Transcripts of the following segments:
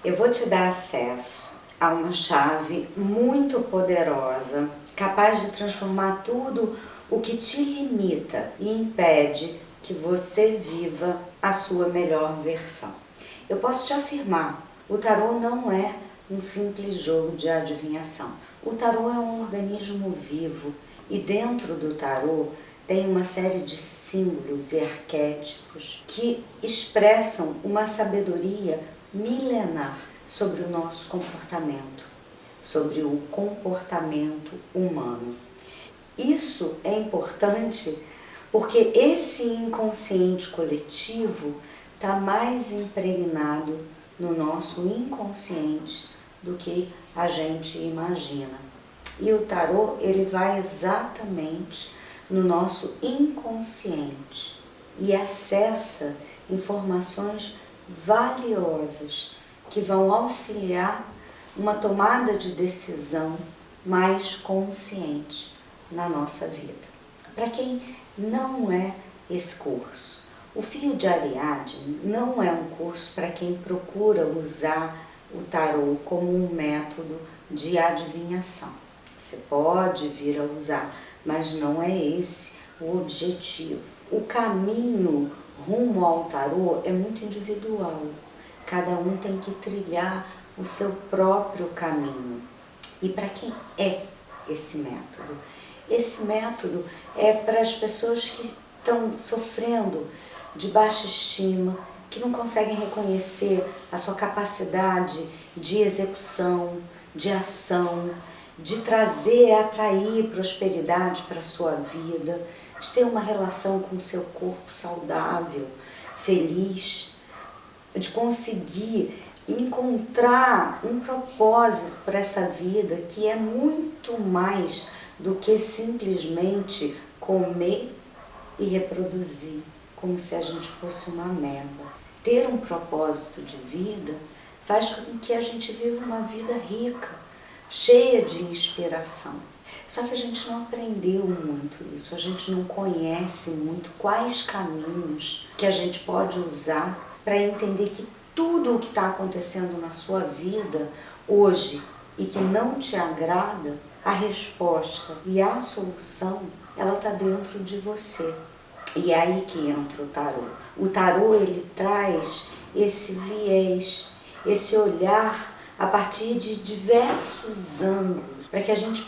Eu vou te dar acesso a uma chave muito poderosa, capaz de transformar tudo o que te limita e impede que você viva a sua melhor versão. Eu posso te afirmar, o tarô não é um simples jogo de adivinhação. O tarô é um organismo vivo e dentro do tarô tem uma série de símbolos e arquétipos que expressam uma sabedoria milenar sobre o nosso comportamento, sobre o comportamento humano. Isso é importante porque esse inconsciente coletivo está mais impregnado no nosso inconsciente do que a gente imagina. E o tarô, ele vai exatamente no nosso inconsciente e acessa informações valiosas que vão auxiliar uma tomada de decisão mais consciente na nossa vida. Para quem não é esse curso, o Fio de Ariadne não é um curso para quem procura usar o tarô como um método de adivinhação. Você pode vir a usar, mas não é esse o objetivo. O caminho rumo ao tarô é muito individual. Cada um tem que trilhar o seu próprio caminho. E para quem é esse método? Esse método é para as pessoas que estão sofrendo de baixa estima, que não conseguem reconhecer a sua capacidade de execução, de ação, de trazer, atrair prosperidade para a sua vida, de ter uma relação com o seu corpo saudável, feliz, de conseguir encontrar um propósito para essa vida que é muito mais do que simplesmente comer e reproduzir, como se a gente fosse uma ameba. Ter um propósito de vida faz com que a gente viva uma vida rica, cheia de inspiração. Só que a gente não aprendeu muito isso, a gente não conhece muito quais caminhos que a gente pode usar para entender que tudo o que está acontecendo na sua vida hoje e que não te agrada, a resposta e a solução, ela está dentro de você. E é aí que entra o tarô. O tarô, ele traz esse viés, esse olhar a partir de diversos ângulos, para que a gente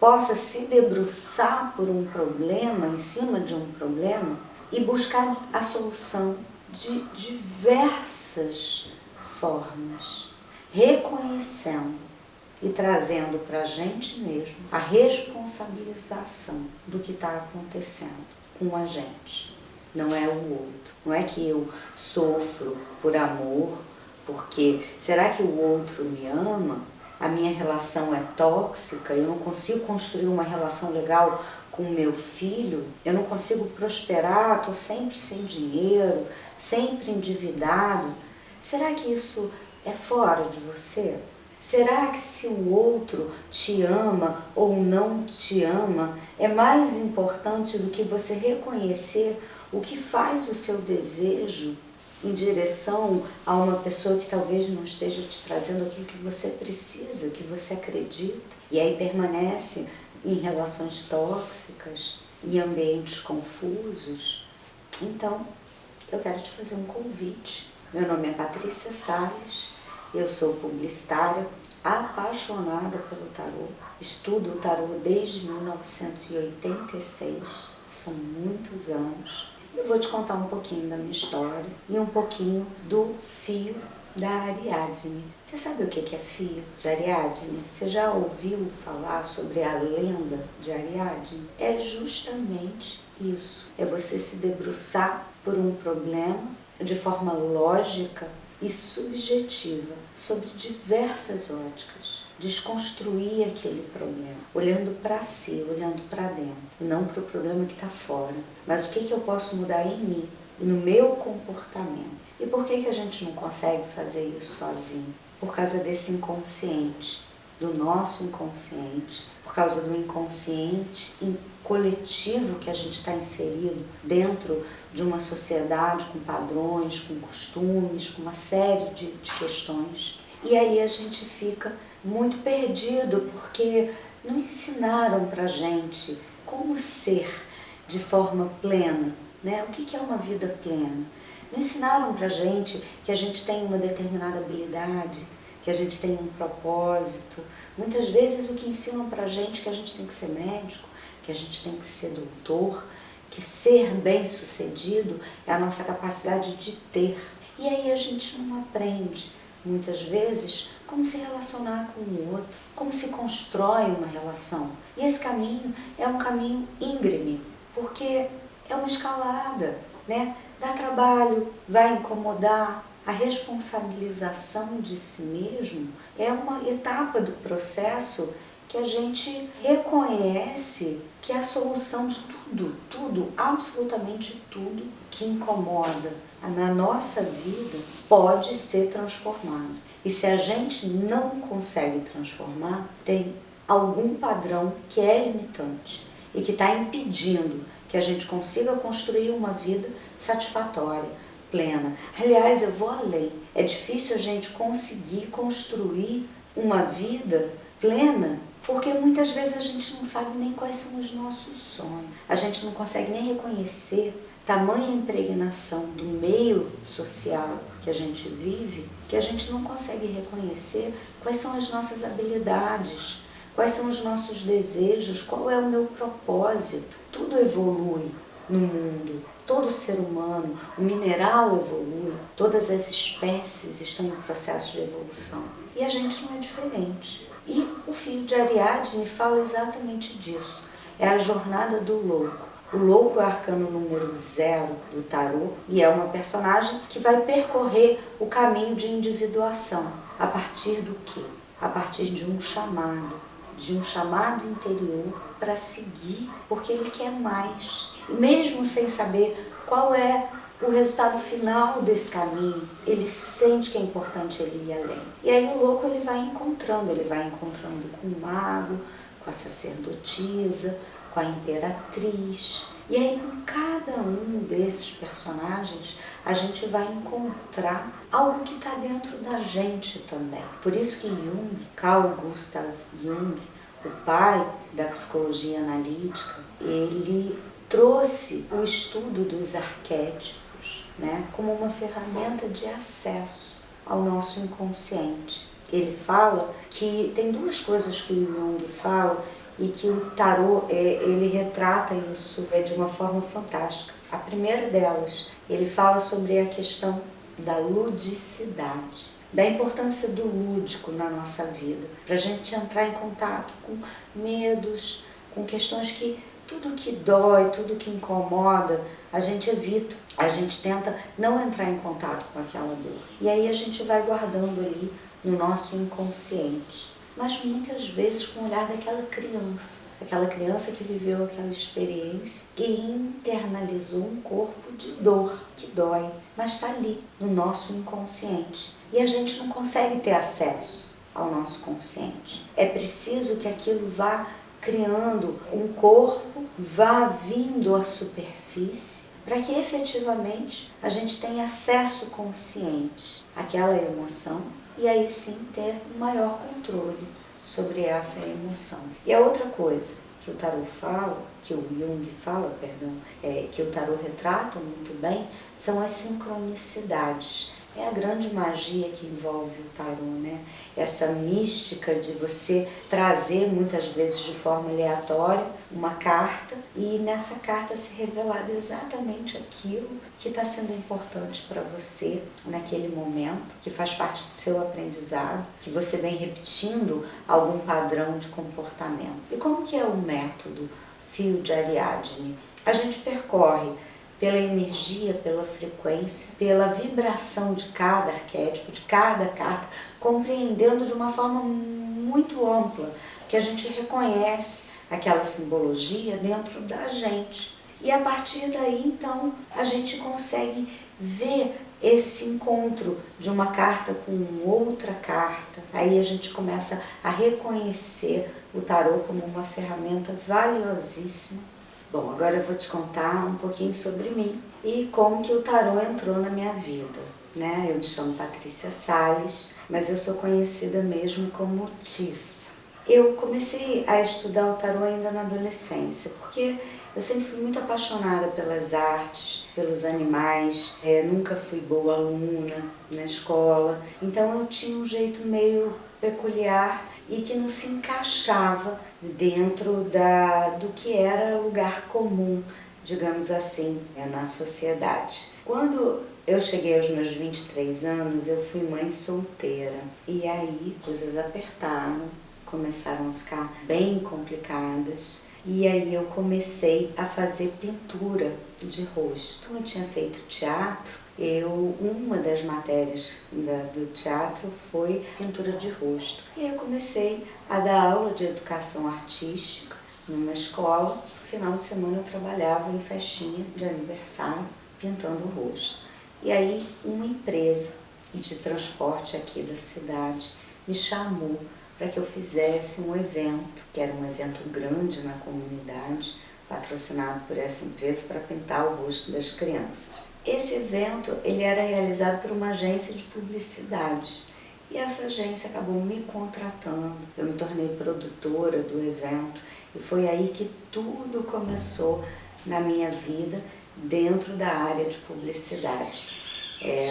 possa se debruçar por um problema, em cima de um problema, e buscar a solução de diversas formas, reconhecendo e trazendo para a gente mesmo a responsabilização do que está acontecendo com a gente. Não é o outro. Não é que eu sofro por amor, porque será que o outro me ama? A minha relação é tóxica, eu não consigo construir uma relação legal com o meu filho, eu não consigo prosperar, estou sempre sem dinheiro, sempre endividado. Será que isso é fora de você? Será que se o outro te ama ou não te ama, é mais importante do que você reconhecer o que faz o seu desejo em direção a uma pessoa que talvez não esteja te trazendo aquilo que você precisa, que você acredita? E aí permanece em relações tóxicas, em ambientes confusos. Então, eu quero te fazer um convite. Meu nome é Patrícia Salles, eu sou publicitária, apaixonada pelo tarô, estudo o tarô desde 1986, são muitos anos. Eu vou te contar um pouquinho da minha história e um pouquinho do fio da Ariadne. Você sabe o que é fio de Ariadne? Você já ouviu falar sobre a lenda de Ariadne? É justamente isso. É você se debruçar por um problema de forma lógica e subjetiva, sobre diversas óticas. Desconstruir aquele problema, olhando para si, olhando para dentro, e não para o problema que está fora. Mas o que eu posso mudar em mim e no meu comportamento? E por que a gente não consegue fazer isso sozinho? Por causa desse inconsciente do nosso inconsciente, por causa do inconsciente coletivo que a gente está inserido dentro de uma sociedade com padrões, com costumes, com uma série de questões. E aí a gente fica muito perdido, porque não ensinaram pra gente como ser de forma plena, né? O que é uma vida plena? Não ensinaram pra gente que a gente tem uma determinada habilidade, que a gente tem um propósito. Muitas vezes o que ensinam pra gente é que a gente tem que ser médico, que a gente tem que ser doutor, que ser bem-sucedido é a nossa capacidade de ter. E aí a gente não aprende, muitas vezes, como se relacionar com o outro, como se constrói uma relação. E esse caminho é um caminho íngreme, porque é uma escalada, né? Dá trabalho, vai incomodar. A responsabilização de si mesmo é uma etapa do processo que a gente reconhece que é a solução de tudo, absolutamente tudo que incomoda na nossa vida pode ser transformado. E se a gente não consegue transformar, tem algum padrão que é limitante e que está impedindo que a gente consiga construir uma vida satisfatória, plena. Aliás, eu vou além. É difícil a gente conseguir construir uma vida plena, porque muitas vezes a gente não sabe nem quais são os nossos sonhos. A gente não consegue nem reconhecer tamanha impregnação do meio social que a gente vive, que a gente não consegue reconhecer quais são as nossas habilidades, quais são os nossos desejos, qual é o meu propósito. Tudo evolui no mundo, todo ser humano, o mineral evolui, todas as espécies estão em processo de evolução. E a gente não é diferente. E o Fio de Ariadne fala exatamente disso. É a jornada do louco. O louco é o arcano número 0 do tarô e é uma personagem que vai percorrer o caminho de individuação. A partir do quê? A partir de um chamado interior para seguir, porque ele quer mais. E mesmo sem saber qual é o resultado final desse caminho, ele sente que é importante ele ir além. E aí o louco ele vai encontrando com o mago, com a sacerdotisa, com a imperatriz. E aí com cada um desses personagens a gente vai encontrar algo que está dentro da gente também. Por isso que Jung, Carl Gustav Jung, o pai da psicologia analítica, ele trouxe o estudo dos arquétipos, né, como uma ferramenta de acesso ao nosso inconsciente. Ele fala que tem duas coisas que o Jung fala e que o tarô ele retrata isso de uma forma fantástica. A primeira delas, ele fala sobre a questão da ludicidade, da importância do lúdico na nossa vida, para a gente entrar em contato com medos, com questões que tudo que dói, tudo que incomoda, a gente evita, a gente tenta não entrar em contato com aquela dor. E aí a gente vai guardando ali no nosso inconsciente, mas muitas vezes com o olhar daquela criança que viveu aquela experiência e internalizou um corpo de dor, que dói, mas está ali no nosso inconsciente. E a gente não consegue ter acesso ao nosso consciente. É preciso que aquilo vá criando um corpo, vá vindo à superfície, para que efetivamente a gente tenha acesso consciente àquela emoção e aí sim ter um maior controle sobre essa emoção. E a outra coisa que o tarô fala, que o Jung fala, que o tarô retrata muito bem, são as sincronicidades. É a grande magia que envolve o tarô, né? Essa mística de você trazer muitas vezes de forma aleatória uma carta e nessa carta se revelar exatamente aquilo que está sendo importante para você naquele momento, que faz parte do seu aprendizado, que você vem repetindo algum padrão de comportamento. E como que é o método Fio de Ariadne? A gente percorre pela energia, pela frequência, pela vibração de cada arquétipo, de cada carta, compreendendo de uma forma muito ampla, que a gente reconhece aquela simbologia dentro da gente. E a partir daí, então, a gente consegue ver esse encontro de uma carta com outra carta, aí a gente começa a reconhecer o tarô como uma ferramenta valiosíssima. Bom, agora eu vou te contar um pouquinho sobre mim e como que o tarô entrou na minha vida, né? Eu me chamo Patrícia Salles, mas eu sou conhecida mesmo como Tissa. Eu comecei a estudar o tarô ainda na adolescência, porque eu sempre fui muito apaixonada pelas artes, pelos animais, nunca fui boa aluna na escola, então eu tinha um jeito meio peculiar e que não se encaixava dentro do que era lugar comum, digamos assim, na sociedade. Quando eu cheguei aos meus 23 anos, eu fui mãe solteira e aí coisas apertaram, começaram a ficar bem complicadas. E aí eu comecei a fazer pintura de rosto. Como eu tinha feito teatro, uma das matérias do teatro foi pintura de rosto. E aí eu comecei a dar aula de educação artística numa escola. No final de semana eu trabalhava em festinha de aniversário, pintando o rosto. E aí uma empresa de transporte aqui da cidade me chamou para que eu fizesse um evento, que era um evento grande na comunidade, patrocinado por essa empresa para pintar o rosto das crianças. Esse evento ele era realizado por uma agência de publicidade e essa agência acabou me contratando. Eu me tornei produtora do evento e foi aí que tudo começou na minha vida dentro da área de publicidade.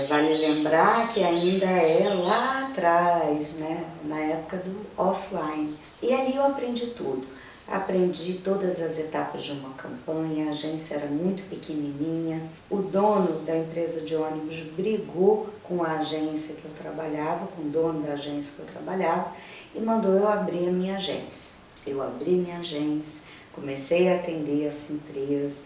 Vale lembrar que ainda é lá atrás, né, na época do offline. E ali eu aprendi tudo. Aprendi todas as etapas de uma campanha, a agência era muito pequenininha. O dono da empresa de ônibus brigou com a agência que eu trabalhava, com o dono da agência que eu trabalhava, e mandou eu abrir a minha agência. Eu abri minha agência, comecei a atender essa empresa,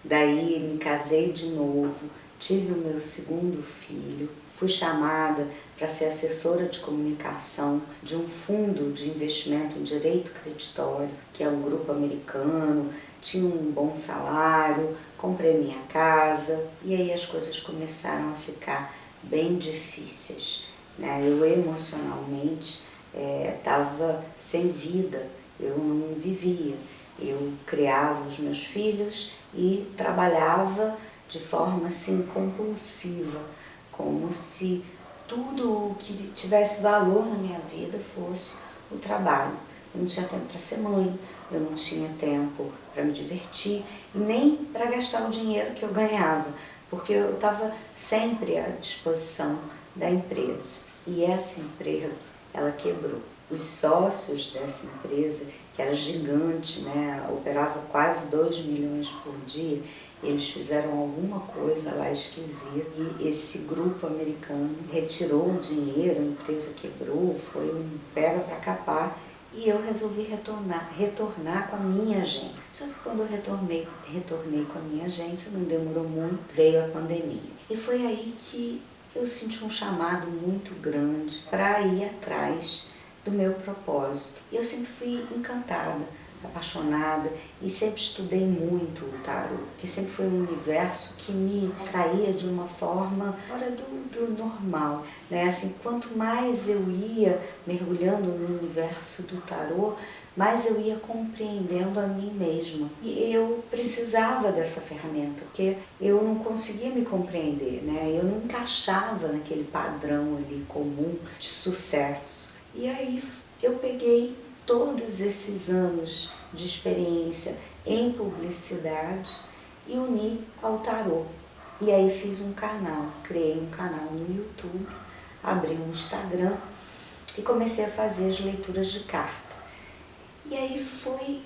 daí me casei de novo, tive o meu segundo filho, fui chamada para ser assessora de comunicação de um fundo de investimento em direito creditório, que é um grupo americano, tinha um bom salário, comprei minha casa e aí as coisas começaram a ficar bem difíceis, né? Eu emocionalmente estava sem vida, eu não vivia, eu criava os meus filhos e trabalhava de forma assim compulsiva, como se tudo o que tivesse valor na minha vida fosse o trabalho. Eu não tinha tempo para ser mãe, eu não tinha tempo para me divertir e nem para gastar o dinheiro que eu ganhava, porque eu estava sempre à disposição da empresa. E essa empresa, ela quebrou. Os sócios dessa empresa, que era gigante, né, operava quase 2 milhões por dia, eles fizeram alguma coisa lá esquisita e esse grupo americano retirou o dinheiro, a empresa quebrou, foi um pega para capar e eu resolvi retornar com a minha agência. Só que quando eu retornei com a minha agência, não demorou muito, veio a pandemia. E foi aí que eu senti um chamado muito grande para ir atrás do meu propósito. E eu sempre fui encantada, apaixonada e sempre estudei muito o tarô, que sempre foi um universo que me atraía de uma forma fora do normal, né? Assim, quanto mais eu ia mergulhando no universo do tarô, mais eu ia compreendendo a mim mesma. E eu precisava dessa ferramenta, porque eu não conseguia me compreender, né? Eu não encaixava naquele padrão ali comum de sucesso. E aí eu peguei todos esses anos de experiência em publicidade e uni ao tarô. E aí fiz um canal, criei um canal no YouTube, abri um Instagram e comecei a fazer as leituras de carta. E aí foi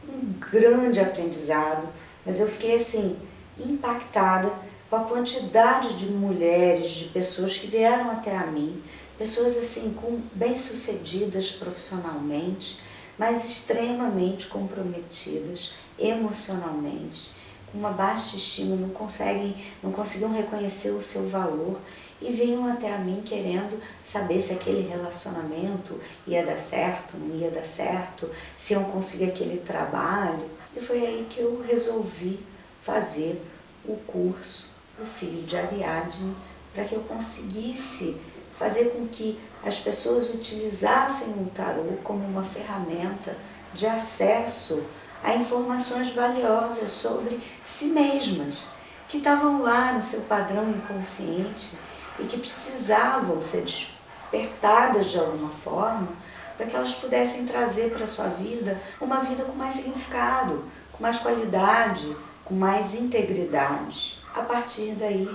um grande aprendizado, mas eu fiquei assim, impactada com a quantidade de mulheres, de pessoas que vieram até a mim, pessoas assim, bem-sucedidas profissionalmente, mas extremamente comprometidas emocionalmente, com uma baixa estima, não conseguiam reconhecer o seu valor e vinham até a mim querendo saber se aquele relacionamento ia dar certo, não ia dar certo, se iam conseguir aquele trabalho. E foi aí que eu resolvi fazer o curso O Filho de Ariadne para que eu conseguisse fazer com que as pessoas utilizassem o tarô como uma ferramenta de acesso a informações valiosas sobre si mesmas, que estavam lá no seu padrão inconsciente e que precisavam ser despertadas de alguma forma para que elas pudessem trazer para a sua vida uma vida com mais significado, com mais qualidade, com mais integridade. A partir daí,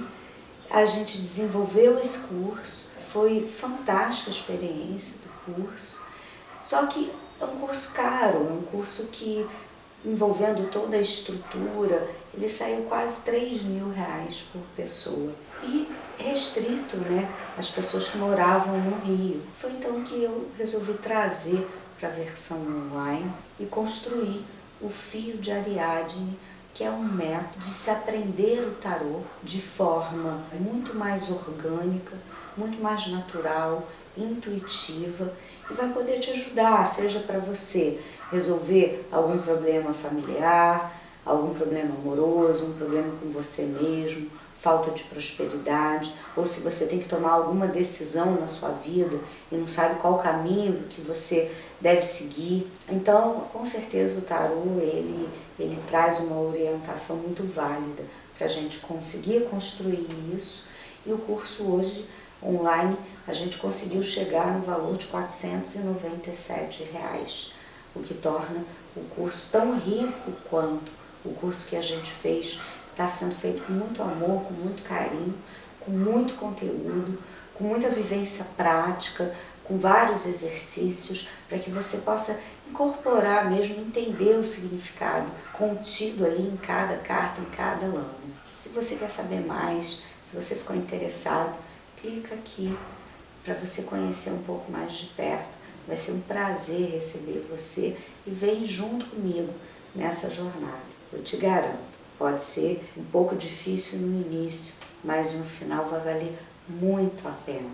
a gente desenvolveu esse curso, foi fantástica a experiência do curso, só que é um curso caro, é um curso que, envolvendo toda a estrutura, ele saiu quase R$3.000 por pessoa. E restrito, né, às pessoas que moravam no Rio. Foi então que eu resolvi trazer para a versão online e construir o Fio de Ariadne, que é um método de se aprender o tarô de forma muito mais orgânica, muito mais natural, intuitiva, e vai poder te ajudar, seja para você resolver algum problema familiar, algum problema amoroso, um problema com você mesmo, falta de prosperidade, ou se você tem que tomar alguma decisão na sua vida e não sabe qual caminho que você deve seguir. Então, com certeza o tarô, ele traz uma orientação muito válida para a gente conseguir construir isso. E o curso hoje, online, a gente conseguiu chegar no valor de R$497, o que torna o curso tão rico quanto o curso que a gente fez. Está sendo feito com muito amor, com muito carinho, com muito conteúdo, com muita vivência prática, com vários exercícios, para que você possa incorporar mesmo, entender o significado contido ali em cada carta, em cada lâmina. Se você quer saber mais, se você ficou interessado, clica aqui para você conhecer um pouco mais de perto. Vai ser um prazer receber você e vem junto comigo nessa jornada. Eu te garanto. Pode ser um pouco difícil no início, mas no final vai valer muito a pena.